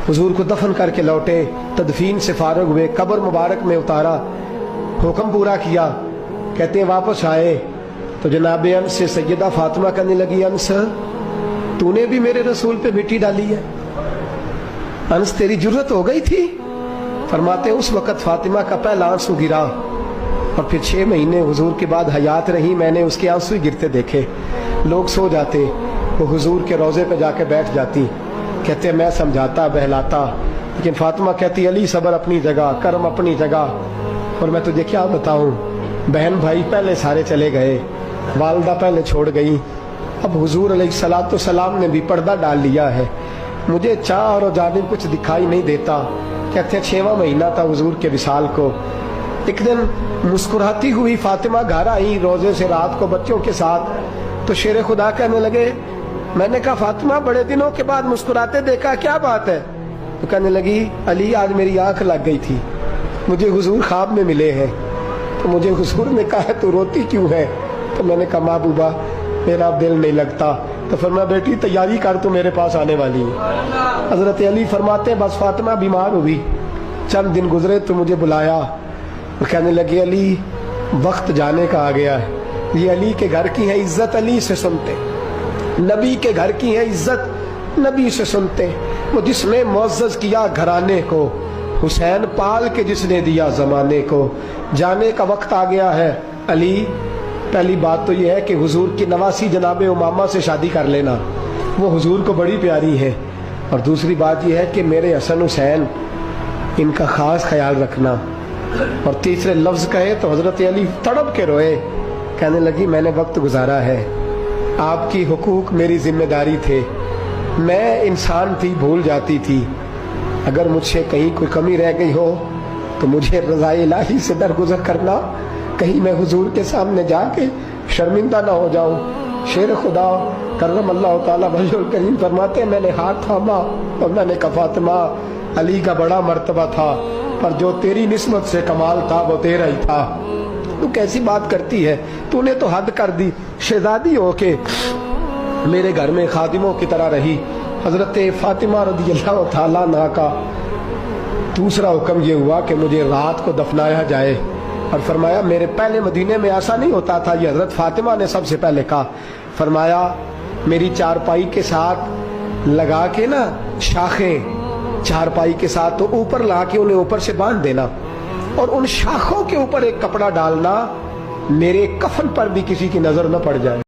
हुजूर को दफन करके लौटे, तदफीन से फारग हुए, कब्र मुबारक में उतारा, हुक्म पूरा किया। कहते हैं वापस आए तो जनाब अंस से सैयदा फातिमा कहने लगी, अंस तूने भी मेरे रसूल पे मिट्टी डाली है? अंस तेरी जुर्रत हो गई थी? फरमाते उस वक़्त फातिमा का पहला आंसू गिरा और फिर 6 महीने हुजूर के बाद हयात रही, मैंने उसके आंसू ही गिरते देखे। लोग सो जाते, वो हुजूर के रोज़े पे जाके बैठ जाती। कहते मैं समझाता बहलाता, लेकिन फातिमा कहती अली सब्र अपनी जगह, कर्म अपनी जगह। और मैं तुझे क्या बताऊं, बहन भाई पहले सारे चले गए, वालदा पहले छोड़ गई, अब हुजूर अलैहिस्सलातु सलाम ने भी पर्दा डाल लिया है, मुझे चाह और जानिब कुछ दिखाई नहीं देता। कहते 6वां महीना था हुजूर के विसाल को। एक दिन मुस्कुराती हुई फातिमा घर आई रोजे से रात को बच्चों के साथ, तो शेर खुदा कहने लगे, मैंने कहा फातिमा बड़े दिनों के बाद मुस्कुराते देखा, क्या बात है? तो कहने लगी अली आज मेरी आंख लग गई थी, मुझे हुजूर ख्वाब में मिले हैं, तो मुझे हुजूर ने कहा तू रोती क्यों है? तो मैंने कहा महबूबा मेरा दिल नहीं लगता। तो फरमाया बेटी तैयारी कर, तू मेरे पास आने वाली है। हजरत अली फरमाते बस फातिमा बीमार हुई, चंद दिन गुजरे तो मुझे बुलाया, कहने लगे अली वक्त जाने का आ गया है, ये अली के घर की है इज्जत अली से सुनते, नबी के घर की है इज्जत नबी से सुनते, वो जिसने मुअज़्ज़ज़ किया घराने को, हुसैन पाल के जिसने दिया जमाने को, जाने का वक्त आ गया है अली। पहली बात तो यह है कि हुजूर की नवासी जनाब उमामा से शादी कर लेना, वो हुजूर को बड़ी प्यारी है। और दूसरी बात यह है कि मेरे हसन हुसैन इनका खास ख्याल रखना। और तीसरे लफ्ज़ कहे तो हजरत अली तड़प के रोए, कहने लगी मैंने वक्त गुजारा है, आपकी हुकूक मेरी जिम्मेदारी थे, मैं इंसान थी भूल जाती थी, अगर मुझसे कहीं कोई कमी रह गई हो तो मुझे रज़ाए इलाही से दरगुजर करना, कहीं मैं हुजूर के सामने जाके शर्मिंदा ना हो जाऊं। शेर खुदा करम अल्लाह ताला वजहुल करीम फरमाते मैंने हाथ थामा और मैंने कहा फातिमा अली का बड़ा मर्तबा था, पर जो तेरी निस्बत से कमाल था वो तेरा ही था। तू कैसी बात करती है, तूने तो हद कर दी, शहजादी हो के मेरे घर में खादिमों की तरह रही। हजरत फातिमा रज़ियल्लाहु ताला अन्हा का दूसरा हुक्म ये हुआ कि मुझे रात को दफनाया जाए। और फरमाया मेरे पहले मदीने में ऐसा नहीं होता था, ये हजरत फातिमा ने सबसे पहले कहा। फरमाया मेरी चारपाई के साथ लगा के ना शाखें, चारपाई के साथ तो ऊपर ला के उन्हें ऊपर से बांध देना और उन शाखों के ऊपर एक कपड़ा डालना, मेरे कफन पर भी किसी की नजर न पड़ जाए।